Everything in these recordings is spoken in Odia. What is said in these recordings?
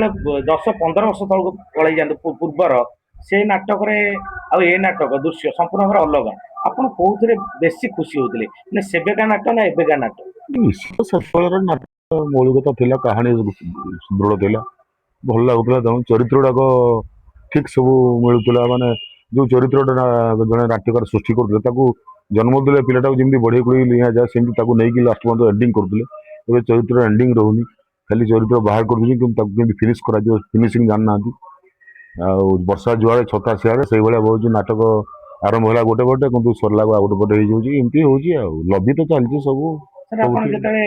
ଯେତେବେଳେ 10-15 ବର୍ଷ ତଳକୁ ପଳେଇ ଯାଆନ୍ତୁ ପୂର୍ବର ସେ ନାଟକରେ ଆଉ ଏ ନାଟକ ଦୃଶ୍ୟ ସମ୍ପୂର୍ଣ୍ଣ ଭାବରେ ଅଲଗା। ଆପଣ କୋଉଥିରେ ବେଶୀ ଖୁସି ହଉଥିଲେ ମାନେ ସେବେକା ନାଟକ ନା ଏବେକା ନାଟକ? ନିଶ୍ଚିତ ସେତେବେଳର ନାଟକ ମୌଳିକତା ଥିଲା, କାହାଣୀ ସୁଦୃଢ ଥିଲା, ଭଲ ଲାଗୁଥିଲା। ତେଣୁ ଚରିତ୍ର ଗୁଡାକ ଠିକ ସବୁ ମିଳୁଥିଲା। ମାନେ ଯୋଉ ଚରିତ୍ରଟା ଜଣେ ନାଟ୍ୟକାର ସୃଷ୍ଟି କରୁଥିଲେ ତାକୁ ଜନ୍ମ ଦେଲେ ପିଲାଟାକୁ ଯେମିତି ବଢେଇ ବଢେଇ ନିଆଯାଏ ସେମିତି ତାକୁ ନେଇକି ଲାଷ୍ଟ ପର୍ଯ୍ୟନ୍ତ ଏଣ୍ଡିଂ କରୁଥିଲେ। ଏବେ ଚରିତ୍ର ଏଣ୍ଡିଂ ରହୁନି, ଖାଲି ଚରିତ୍ର ବାହାର କରିଦଉଛି କିନ୍ତୁ ତାକୁ କେମିତି ଫିନିଶ କରାଯିବ ଫିନିସିଂ ଜାଣିନାହାନ୍ତି। ଆଉ ବର୍ଷା ଜୁଆରେ ଛତା ସିଆରେ ସେଇଭଳିଆ ବହୁତ ନାଟକ ଆରମ୍ଭ ହେଲା ଗୋଟେ ପଟେ କିନ୍ତୁ ସରିଲା ଆଉ ଗୋଟେ ପଟେ ହେଇଯାଉଛି, ଏମିତି ହଉଛି ଆଉ ଲବି ତ ଚାଲିଛି ସବୁ ସାର୍ ଆପଣ ସବୁଠି। ଯେତେବେଳେ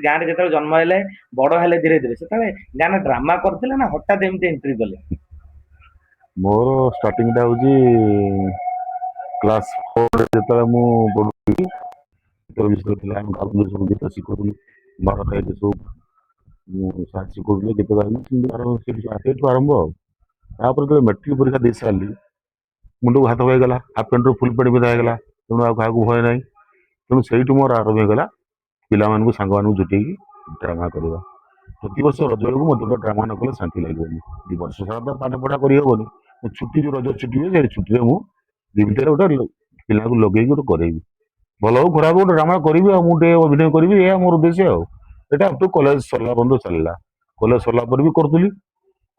ଗାଁରେ ଯେତେବେଳେ ଜନ୍ମ ହେଲେ ବଡ ହେଲେ ଧୀରେ ଧୀରେ ସେତେବେଳେ ଗାଁରେ ଡ୍ରାମା କରିଥିଲେ ନା ହଠାତ୍ ଏମିତି ଏଣ୍ଟ୍ରି କଲେ? ମୋର ଷ୍ଟାର୍ଟିଂ ଟା ହଉଛି କ୍ଲାସ 4 ଯେତେବେଳେ ମୁଁ ପଢୁଥିଲି ଗୀତ ଥିଲା, ଆମେ ଗାଉଥିଲୁ ସବୁ ଗୀତ ଶିଖୁଥିଲି, ଭାରତ ଏଠି ସବୁ ସାର୍ ଶିଖୁଥିଲେ ଗୀତ ଗାଇଲି, ସେଇଠୁ ଆରମ୍ଭ ଆଉ। ତାପରେ ଯେତେବେଳେ ମେଟ୍ରିକ ପରୀକ୍ଷା ଦେଇ ସାରିଲି ମୁଣ୍ଡକୁ ହାତ ହେଇଗଲା, ହାଫ ପ୍ୟାଣ୍ଟରୁ ଫୁଲ ପ୍ୟାଣ୍ଟ ବିଧା ହେଇଗଲା, ତେଣୁ ଆଉ କାହାକୁ ଭୟ ନାହିଁ। ତେଣୁ ସେଇଠୁ ମୋର ଆରମ୍ଭ ହେଇଗଲା ପିଲାମାନଙ୍କୁ ସାଙ୍ଗମାନଙ୍କୁ ଜୁଟେଇକି ଡ୍ରାମା କରିବା। ପ୍ରତିବର୍ଷ ରଜ ବେଳକୁ ମୋତେ ଗୋଟେ ଡ୍ରାମା ନ କଲେ ଶାନ୍ତି ଲାଗିବନି। 2 ବର୍ଷ ସାରା ତ ପାଠ ପଢା କରିହବନି, ଛୁଟି ଯୋଉ ରଜ ଛୁଟି ହୁଏ ସେ ଛୁଟିରେ ମୁଁ ଦି ଭିତରେ ଗୋଟେ ପିଲାଙ୍କୁ ଲଗେଇକି ଗୋଟେ କରେଇବି, ଭଲ ହଉ ଖରାପ ଗୋଟେ ଡ୍ରାମା କରିବି ଆଉ ମୁଁ ଟିକେ ଅଭିନୟ କରିବି, ଏହା ମୋର ଉଦ୍ଦେଶ୍ୟ। ଆଉ ଏଇଟା ଅପ ଟୁ କଲେଜ ସରିଲା ପର୍ଯ୍ୟନ୍ତ ଚାଲିଲା। କଲେଜ ସରିଲା ପରେ ବି କରୁଥିଲି,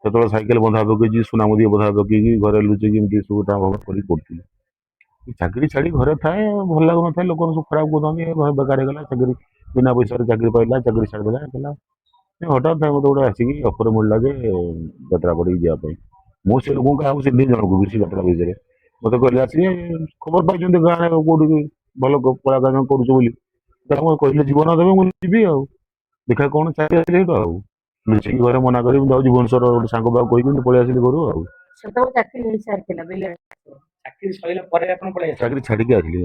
ସେତେବେଳେ ସାଇକେଲ ବନ୍ଧା ପକେଇଛି, ସୁନାମୁଦି ବନ୍ଧା ପକେଇକି ଘରେ ଲୁଚେଇକି ଏମିତି ସବୁ ଡ୍ରାମା କରିକି କରୁଥିଲି। ଚାକିରି ଛାଡି ଘରେ ଥାଏ, ଭଲ ଲାଗୁନଥାଏ, ଲୋକମାନେ ସବୁ ଖରାପ କରୁଥାନ୍ତି, ଘରେ ବେକାର ହେଇଗଲା, ଚାକିରି ବିନା ପଇସାରେ ଚାକିରି ପାଇଲା, ଚାକିରି ଛାଡ଼ିଦେଲା। ହଠାତ୍ ମତେ ଗୋଟେ ଆସିକି ଅଫର ମିଳିଲା ଯେ ଯାତ୍ରା ପଡିକି ଯିବା ପାଇଁ। ମୁଁ ସେ ଲୋକଙ୍କୁ କାହାକୁ ଚିହ୍ନି ଜଣକୁ ବେଶୀ ଯାତ୍ରା ବିଷୟରେ ମତେ କହିଲେ ଆସିକି ଖବର ପାଇଛନ୍ତି ଗାଁରେ କୋଉଠି ଭଲ କଳାକାର କରୁଛୁ ବୋଲି, କହିଲେ ଜୀବନ ଦେବେ ମୁଁ ଯିବି ଆଉ ଦେଖିବା କଣ ଚାକିରି ଆସିଲେ ସେଇଠୁ ଆଉ ମିଶିକି ଘରେ ମନା କରି ମୁଁ ଯାଉଛି ଭୁବନେଶ୍ୱର ଗୋଟେ ସାଙ୍ଗ ପାଖକୁ କହିକି ପଳେଇ ଆସିଲି ଘରୁ ଆଉ। ସେତେବେଳେ ଚାକିରି ହେଇସାରିଥିଲା ବିଲରେ। ଚାକିରି ସରିଲା ପରେ ଆପଣ ପଳେଇ ଆସିଲେ? ଚାକିରି ଛାଡିକି ଆସିଲି।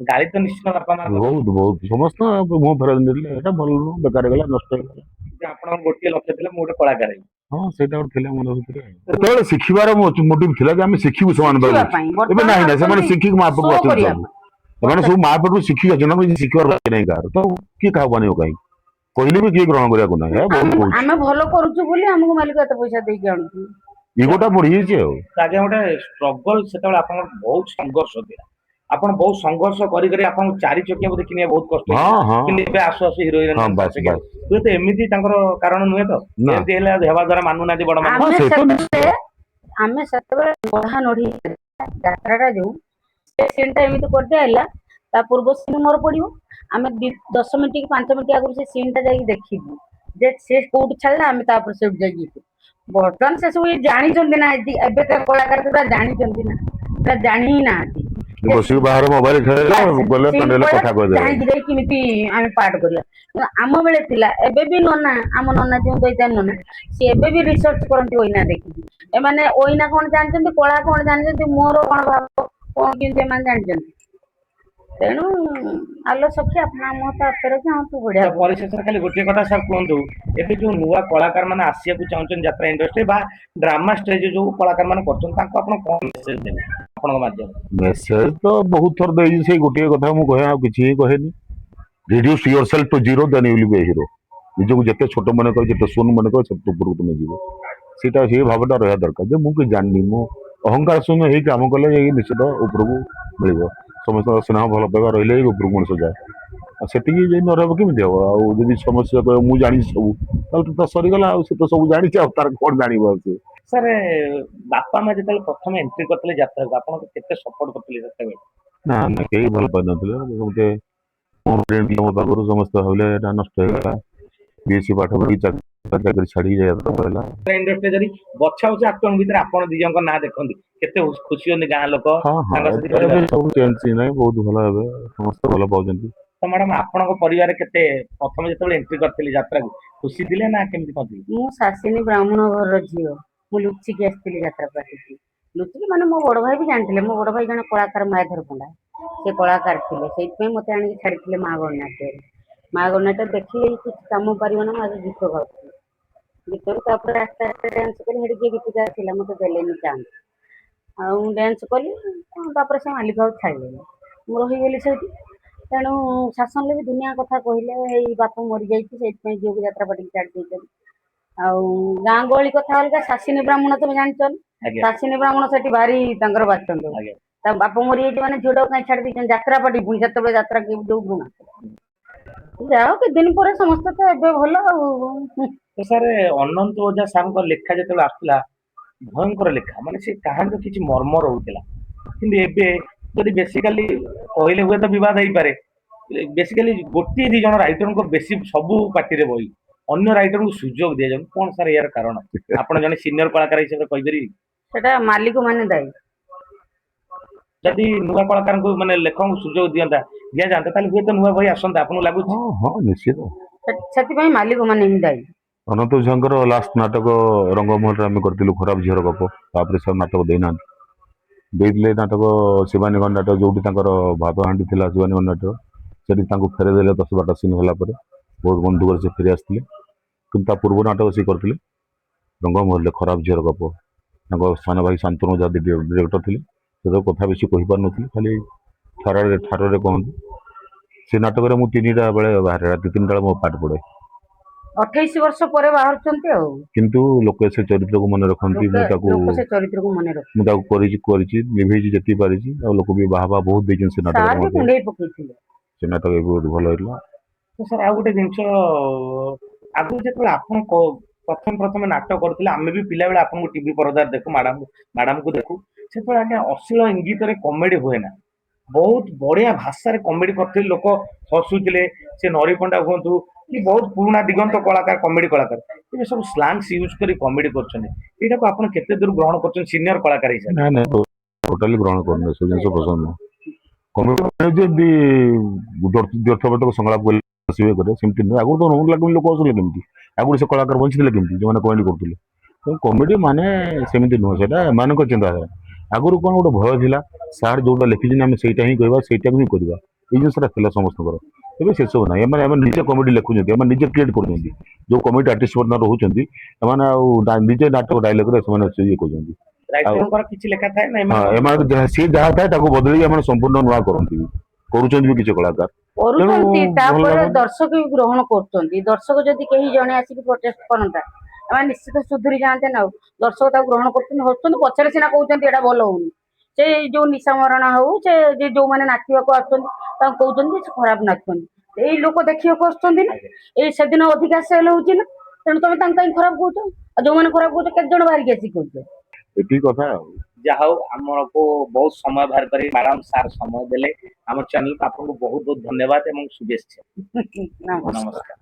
ଗାଳି ତ ନିଶ୍ଚିତ ବାପା ମା ବହୁତ ବହୁତ ସମସ୍ତ ମୁହଁ ଫେରାଇ ଦେଲେ, ଏଇଟା ଭଲ ନୁହଁ, ବେକାର ହେଇଗଲା, ନଷ୍ଟ ହେଇଗଲା। ଆପଣଙ୍କ ଗୋଟିଏ ଲକ୍ଷ୍ୟ ଥିଲା ମୁଁ ଗୋଟେ କଳାକାର ହେବି। ହଁ ସେଇଟା ଗୋଟେ ଥିଲା ମନ ଭିତରେ। ସେତେବେଳେ ଶିଖିବାର ମୋଟିଭ ଥିଲା ଯେ ଆମେ ଶିଖିବୁ ସେମାନେ ଶିଖିବା ପାଖରୁ। ପାଇଁ ଏବେ ବର୍ତ୍ତମାନ ନାହିଁ ନା, ସେମାନେ ଆସୁଛନ୍ତି ଶିଖିକି ମା ପାଖକୁ ଶୋ ଆସୁଛନ୍ତି କରିବା ସବୁ। ପାଇଁ। ସେମାନେ ସବୁ ମା ପାଖରୁ ଶିଖିକି ଅଛନ୍ତି, କିଛି ଶିଖିବାର ବାକି ନାହିଁ କାହାର। ତ କିଏ କାହାକୁ ମାନିବ କାହିଁକି, କହିଲେ ବି କିଏ ଗ୍ରହଣ କରିବାକୁ ନାହିଁ। ବହୁତ କହୁଛି ଆମେ ଭଲ କରୁଛୁ ବୋଲି ଆମକୁ ମାଲିକ ଏତେ ପଇସା ଦେଇକି ଆଣୁଛୁ। ଇଗୋଟା ବଢିଯାଇଛି ଆଉ। ଆଜ୍ଞା ଗୋଟେ ଷ୍ଟ୍ରଗଲ ସେତେବେଳେ ଆପଣଙ୍କର ବହୁତ ସଂଘର୍ଷ ଥିଲା, ଆପଣ ବହୁତ ସଂଘର୍ଷ କରି କରି ଆପଣଙ୍କୁ 4 ଚକିଆ ବୋଧେ କିଣିବା ବହୁତ କଷ୍ଟ ହଁ ହେଇଥିଲା, ହଁ କିନ୍ତୁ ଏବେ ଆସୁ ଆସୁ ହିରୋ ହିରୋଇନ ହଁ ମାନେ ବାସ୍ 4 ଚକିଆ ବାସ୍ ହୁଏତ ଏମିତି ତାଙ୍କର କାରଣ ନୁହେଁ ତ, ନା ଏମିତି ହେଲେ ହେବା ଦ୍ଵାରା ମାନୁନାହାନ୍ତି ବଡ ମାନେ। ହଁ ଆମେ ସେ ତ ସେତେବେଳେ ନିଶ୍ଚିତ। ନଢା ନଢି ଯାତ୍ରାଟା ଯୋଉ ସେ ସିନ୍ ଟା ଏମିତି କରିଦିଆହେଲା, ତା ପୂର୍ବ ସିନ୍ ମୋର ପଡିବ, ଆମେ 10 ମିନିଟ୍ କି 5 ମିନିଟ୍ ଆଗରୁ ସେ ସିନ୍ ଟା ଯାଇକି ଦେଖିବୁ ଯେ ସେ କୋଉଠି ଛାଡିଲା, ଆମେ ତାପରେ ସେଇଠୁ ଯାଇକି। ବର୍ତ୍ତମାନ ସେ ସବୁ ଜାଣିଛନ୍ତି ନା, ଏବେକା କଳାକାର ପୁରା ଜାଣିଛନ୍ତି ନା, ପୁରା ଜାଣି ହିଁ ନାହାନ୍ତି। ବସିକି ବାହାରେ ମୋବାଇଲ ଖେଳିଲେ ଗଲେ ସିନ୍ ପାଣ୍ଡେଲେ ପଡିଲା କଥା କହିଦେବେ। ଧାଇଁକି ଯାଇ କେମିତି ଆମେ ପାଠ କରିବା। ଆମ ବେଳେ ଥିଲା, ଏବେ ବି ନନା ଆମ ନନା ଯୋଉ ଦଇତାନି ନନା ସିଏ ଏବେ ବି ରିସର୍ଚ୍ଚ କରନ୍ତି ଓଇନା ଦେଖିକି। ଏମାନେ ଓଇନା କଣ ଜାଣିଛନ୍ତି, କଳା କଣ ଜାଣିଛନ୍ତି, ମୋର କଣ ଭାବ କଣ କେମିତି ଏମାନେ ଜାଣିଛନ୍ତି। ତେଣୁ ଆଲୋ ସଖୀ ଆପନା ମୁହଁ ତ ଆପେ ରଖି ହଁ ତୁ ବଢିଆ କହୁଛୁ। ପରିଶେଷରେ ଖାଲି ଗୋଟିଏ କଥା ସାର୍ କୁହନ୍ତୁ, ଏବେ ଯୋଉ ନୂଆ କଳାକାର ମାନେ ଆସିବାକୁ ଚାହୁଁଛନ୍ତି ଯାତ୍ରା ଇଣ୍ଡଷ୍ଟ୍ରି ବା ଡ୍ରାମା ଷ୍ଟେଜ ଯୋଉ କଳାକାର ମାନେ କରୁଛନ୍ତି ତାଙ୍କୁ ଆପଣ କଣ ମେସେଜ ଦେବେ ଆପଣଙ୍କ ମାଧ୍ୟମରେ? ମେସେଜ ତ ବହୁତ ଥର ଦେଇଛି, ସେଇ ଗୋଟିଏ କଥା ମୁଁ କହେ, ଆଉ କିଛି ହିଁ କହେନି। Reduce yourself to zero then you will be a hero. ନିଜକୁ ଯେତେ ଛୋଟ ମନେ କର, ଯେତେ ଶୂନ ମନେ କର, ସେତେ ଉପରକୁ ତୁମେ ଯିବ। ସେଇଟା ସେଇ ଭାବଟା ରହିବା ଦରକାର ଯେ ମୁଁ କିଛି ଜାଣିନି, ମୁଁ ଅହଙ୍କାର ଶୂନ୍ୟ ହେଇ କାମ କଲେ ଏଇ ନିଶ୍ଚିତ ଉପରକୁ ମିଳିବ। ସମସ୍ତଙ୍କ ସ୍ନେହ ଭଲ ପାଇବା ରହିଲେ ହିଁ ଉପରକୁ ମଣିଷ ଯାଏ। ଆଉ ସେତିକି ଯଦି ନ ରହିବ କେମିତି ହବ? ଆଉ ଯଦି ସମସ୍ତେ କହିବ ମୁଁ ଜାଣିଛି ସବୁ, ତାହେଲେ ତ ସରିଗଲା ଆଉ, ସେ ତ ସବୁ ଜାଣିଛି ଆଉ ତାର କଣ ଜାଣିବ ଆଉ ସେ। ସାର୍ ବାପା ମା ଯେତେବେଳେ ପ୍ରଥମେ ଏଣ୍ଟ୍ରି କରିଥିଲେ ଯାତ୍ରାକୁ ଆପଣଙ୍କୁ କେତେ ସପୋର୍ଟ କରିଥିଲେ ସେତେବେଳେ? ନା ନା କେହି ଭଲ ପାଇନଥିଲେ। ଗୋଟେ ମୋ ପାଖରୁ ସମସ୍ତେ ଭାବିଲେ ଏଟା ନଷ୍ଟ ହେଇଗଲା, ବିଏସି ପାଠ ପଢି ଚାକିରି ଛାଡିକି ଯାଇବାକୁ ପଡିଲା। ଇଣ୍ଡଷ୍ଟ୍ରି ଯଦି ବଛା ବଛା ଆକ୍ଟରଙ୍କ ଭିତରେ ଆପଣ ଦି ଜଣଙ୍କ ନାଁ ଦେଖନ୍ତି କେତେ ଖୁସି ହୁଅନ୍ତି ଗାଁ ଲୋକ ହଁ ହଁ ସାଙ୍ଗସାଥି ଏବେ ଏବେ ପରିବାର? ସବୁ ଚେଞ୍ଜ ନାହିଁ, ବହୁତ ଭଲ ଏବେ ସମସ୍ତେ ଭଲ ପାଉଛନ୍ତି। ତ ମ୍ୟାଡାମ ଆପଣଙ୍କ ପରିବାରରେ କେତେ ପ୍ରଥମେ ଯେତେବେଳେ ଏଣ୍ଟ୍ରି କରିଥିଲି ଯାତ୍ରାକୁ ଖୁସି ଥିଲେ ନା କେମିତି କଣ ଥିଲେ? ମୁଁ ଶାଶିନୀ ବ୍ରାହ୍ମଣ ଘରର ଝିଅ, ମୁଁ ଲୁଚିକି ଆସିଥିଲି ଯାତ୍ରା ପାର୍ଟିକି। ଲୁଚିକି ମାନେ ମୋ ବଡ ଭାଇ ବି ଜାଣିଥିଲେ, ମୋ ବଡ ଭାଇ ଜଣେ କଳାକାର ମାୟାଧର ପଣ୍ଡା, ସେ କଳାକାର ଥିଲେ, ସେଇଥିପାଇଁ ମତେ ଆଣିକି ଛାଡିଥିଲେ ମା ଗଣନାଟ୍ୟରେ। ମା ଗଣନାଟ୍ୟ ଦେଖିଲେ କିଛି କାମ ପାରିବ ନା, ମୁଁ ଆଗେ ଗୀତ ଗାଉଥିଲି। ଗୀତରୁ ତାପରେ ଆସ୍ତେ ଆସ୍ତେ ଡ୍ୟାନ୍ସ କରି, ସେଠି କିଏ ଗୀତିକାର ଥିଲା ମତେ ଦେଲେନି ଚାନ୍ସ। ଆଉ ମୁଁ ଡ୍ୟାନ୍ସ କଲି, ତାପରେ ସେ ମାଲିକ ଆଉ ଛାଡ଼ିଲେନି, ମୁଁ ରହିଗଲି ସେଇଠି। ତେଣୁ ଶାସନରେ ବି ଦୁନିଆ କଥା କହିଲେ, ଏଇ ବାପ ମରିଯାଇଛି ସେଇଥିପାଇଁ ଝିଅକୁ ଯାତ୍ରା ପାର୍ଟିକି ଛାଡି ଦେଇଛନ୍ତି। ଆଉ ଗାଁ ଗହଳି କଥା ଅଲଗା। ଶାସିନୀ ବ୍ରାହ୍ମଣ ତମେ ଜାଣିଛ ନା? ଆଜ୍ଞା ଶାସିନୀ ବ୍ରାହ୍ମଣ ସେଠି ଭାରି ତାଙ୍କର ବାଚନ୍ତି। ଆଜ୍ଞା ତା ବାପ ମରିଯାଇଛି ମାନେ ଝିଅଟାକୁ କାହିଁ ଛାଡି ଦେଇଛନ୍ତି ଯାତ୍ରା ପାଟି ପୁଣି ସେତେବେଳେ ଯାତ୍ରା ଯୋଉ ଗୁଣ। ଯାଅ କିଛି ଦିନ ପରେ ସମସ୍ତେ ତ ଏବେ ଭଲ ଆଉ। ତ ସାର୍ ଅନନ୍ତ ଓଝା ସାର୍ଙ୍କ ଲେଖା ଯେତେବେଳେ ଆସୁଥିଲା ଭୟଙ୍କର ଲେଖା, ମାନେ ସେ କାହାଣୀର କିଛି ମର୍ମ ରହୁଥିଲା। କିନ୍ତୁ ଏବେ ଯଦି ବେସିକାଲି କହିଲେ ହୁଏତ ବିବାଦ ହେଇପାରେ, ବେସିକାଲି ଗୋଟିଏ ଦି ଜଣ ରାଇଟରଙ୍କ ବେଶୀ ସବୁ ପାର୍ଟିରେ ବହି, ଅନ୍ୟ ରାଇଟରଙ୍କୁ ସୁଯୋଗ ଦିଆଯାଉନି। କଣ ସାର୍ ଏହାର କାରଣ? ଆପଣ ଜଣେ ସିନିୟର କଳାକାର ହିସେବରେ କହିପାରିବେ? ସେଟା ମାଲିକ ମାନେ ଦାୟୀ। ଯଦି ନୂଆ କଳାକାରଙ୍କୁ ମାନେ ଲେଖକଙ୍କୁ ସୁଯୋଗ ଦିଆଯାଆନ୍ତା ତାହେଲେ ହୁଏତ ନୂଆ ବହି ଆସନ୍ତା, ଆପଣଙ୍କୁ ଲାଗୁଛି? ହଁ ହଁ ନିଶ୍ଚିତ। ସେଥିପାଇଁ ମାଲିକ ମାନେ ହିଁ ଦାୟୀ। ଅନନ୍ତ ଝାଙ୍କର ଲାଷ୍ଟ ନାଟକ ରଙ୍ଗମହଲରେ ଆମେ କରିଥିଲୁ ଖରାପ ଝିଅର ଗପ। ତାପରେ ସେ ନାଟକ ଦେଇନାହାନ୍ତି। ଦେଇଥିଲେ ନାଟକ ଶିବାନୀ ନାଟକ, ଯୋଉଠି ତାଙ୍କର ଭାତ ହାଣ୍ଡି ଥିଲା ଶିବାନୀ ନାଟକ, ସେଠି ତାଙ୍କୁ ଫେରେଇଦେଲେ 10-12ଟା ସିନ୍ ହେଲା ପରେ। ବହୁତ ବନ୍ଧୁ କରି ସେ ଫେରି ଆସିଥିଲେ। କିନ୍ତୁ ତା ପୂର୍ବ ନାଟକ ସେ କରିଥିଲେ ରଙ୍ଗମହଲରେ ଖରାପ ଝିଅର ଗପ। ତାଙ୍କ ସାନ ଭାଇ ଶାନ୍ତନୁ ଓଝା ଡିରେକ୍ଟର ଥିଲେ। ସେ କଥା ବେଶୀ କହିପାରୁନଥିଲି, ଖାଲି ଠାରରେ କହନ୍ତି। ସେ ନାଟକରେ ମୁଁ 3ଟା ବେଳେ ବାହାରେ, ରାତି 3ଟା ବେଳେ ମୋ ପାଠ ପଢେ। 28 ବର୍ଷ ପରେ ବାହାରୁଛନ୍ତି ଆଉ। କିନ୍ତୁ ଲୋକ ସେ ଚରିତ୍ରକୁ ମନେ ରଖନ୍ତି। ଲୋକ ସେ ଚରିତ୍ରକୁ ମନେ ରଖନ୍ତି। ମୁଁ ତାକୁ କରିଛି ନିଭେଇଛି ଯେତିକି ପାରିଛି। ଆଉ ଲୋକ ବି ବାହା ବହୁତ ଦେଇଛନ୍ତି ସେ ନାଟକରେ ସାର୍ ବି ମଧ୍ୟ। କୁଣ୍ଡେଇ ପକେଇଥିଲେ। ସେ ନାଟକ ବି ବହୁତ ଭଲ ହେଇଥିଲା। ତ ସାର୍ ଆଉ ଗୋଟେ ଜିନିଷ, ଆଗରୁ ଯେତେବେଳେ ଆପଣ ପ୍ରଥମେ ନାଟକ କରୁଥିଲେ, ଆମେ ବି ପିଲାବେଳେ ଆପଣଙ୍କୁ ଟିଭି ପରଦାରେ ଦେଖୁ, ମ୍ୟାଡାମକୁ ଦେଖୁ, ସେତେବେଳେ ଆଜ୍ଞା ଅଶ୍ଳୀଳ ଇଙ୍ଗିତରେ କମେଡି ହୁଏ ନା, ବହୁତ ବଢିଆ ଭାଷାରେ କମେଡି କରିଥିଲେ, ଲୋକ ହସୁଥିଲେ। ସେ ନରିପଣ୍ଡା ହୁଅନ୍ତୁ କି ବହୁତ ପୁରୁଣା ଦିଗନ୍ତ କଳାକାର, କମେଡି କଳାକାର, ଏବେ ସବୁ ସ୍ଲାଙ୍ଗସ୍ ୟୁଜ କରି କମେଡି କରୁଛନ୍ତି। ଏଇଟାକୁ ଆପଣ କେତେ ଦୂର ଗ୍ରହଣ କରୁଛନ୍ତି ସିନିୟର କଳାକାର ହିସାବରେ? ନାଇଁ ନାଇଁ, ଟୋଟାଲି ଗ୍ରହଣ କରୁନି। ସେ ଜିନିଷ ପସନ୍ଦ ନୁହଁ। କମେଡି ଯେମିତି ବ୍ୟର୍ଥବର୍ଥକ ସଂଳାପ କରେ ସେମିତି ନୁହେଁ। ଆଗରୁ ତ ରହୁଥିଲା କେମିତି ଲୋକ ହସୁଥିଲେ କେମିତି? ଆଗରୁ ସେ କଳାକାର ବଞ୍ଚିଥିଲେ କେମିତି ଯୋଉମାନେ କମେଡି କରୁଥିଲେ? କମେଡି ମାନେ ସେମିତି ନୁହଁ, ସେଇଟା ଏମାନଙ୍କ ଚିନ୍ତାଧାରା। ଆଗରୁ କଣ ଗୋଟେ ଭୟ ଥିଲା, ସାର୍ ଯୋଉଟା ଲେଖିଛନ୍ତି ଆମେ ସେଇଟା ହିଁ କହିବା, ସେଇଟାକୁ ହିଁ କରିବା, ଏଇ ଜିନିଷଟା ଥିଲା ସମସ୍ତଙ୍କର। ଏବେ ସେସବୁ ନାହିଁ। ଏମାନେ ନିଜେ କମେଡି ଲେଖୁଛନ୍ତି, ଏମାନେ ନିଜେ କ୍ରିଏଟ କରୁଛନ୍ତି। ଯୋଉ କମେଡି ଆର୍ଟିଷ୍ଟ ବର୍ତ୍ତମାନ ରହୁଛନ୍ତି, ଏମାନେ ଆଉ ନିଜେ ନାଟକ ଡାଇଲଗରେ ସେମାନେ ଇଏ କରୁଛନ୍ତି। ଆଉ ରାଇଟରଙ୍କର କିଛି ଲେଖା ଥାଏ ନା, ହଁ, ଏମାନେ ଏମାନେ ସିଏ ଯାହା ଥାଏ ତାକୁ ବଦଳେଇ ଏମାନେ ସମ୍ପୂର୍ଣ୍ଣ ନୂଆ କରନ୍ତି, କରୁଛନ୍ତି ବି କିଛି କଳାକାର। ତେଣୁ କରୁଛନ୍ତି, ଭଲ ତାପରେ ଲାଗୁନି। ଦର୍ଶକ ବି ଗ୍ରହଣ କରୁଛନ୍ତି। ଦର୍ଶକ ଯଦି କେହି ଜଣେ ଆସିକି ପ୍ରୋଟେଷ୍ଟ କରନ୍ତା, ଏମାନେ ନିଶ୍ଚିତ ସୁଧୁରି ଯାଆନ୍ତେ ନା। ଆଉ ଦର୍ଶକ ତାକୁ ଗ୍ରହଣ କରୁଛନ୍ତି, ହସୁଛନ୍ତି, ପଛରେ ସିନା କହୁଛନ୍ତି ଏଇଟା ଭଲ ହଉନି। ସେ ଯୋଉ ନିଶା ମରଣ ହଉ, ସେ ଯୋଉମାନେ ନାଚିବାକୁ ଆସୁଛନ୍ତି ତାଙ୍କୁ କହୁଛନ୍ତି ସେ ଖରାପ ନାଚୁଛନ୍ତି। ଏଇ ଲୋକ ଦେଖିବାକୁ ଆସୁଛନ୍ତି ନା, ଏଇ ସେଦିନ ଅଧିକା ସେଲ ହଉଛି ନା, ତେଣୁ ତମେ ତାଙ୍କୁ କାହିଁ ଖରାପ କହୁଛ? ଆଉ ଯୋଉମାନେ ଖରାପ କହୁଛ କେତେ ଜଣ ବାହାରିକି ଆସିକି କହୁଛ? ଏତିକି କଥା ଆଉ। ଯାହା ହଉ ଆମକୁ ବହୁତ ସମୟ ବାହାର କରି ମ୍ୟାଡାମ ସାର୍ ସମୟ ଦେଲେ ଆମ ଚ୍ୟାନେଲକୁ, ଆପଣଙ୍କୁ ବହୁତ ବହୁତ ଧନ୍ୟବାଦ ଏବଂ ଶୁଭେଚ୍ଛା। ନମସ୍କାର। ନମସ୍କାର।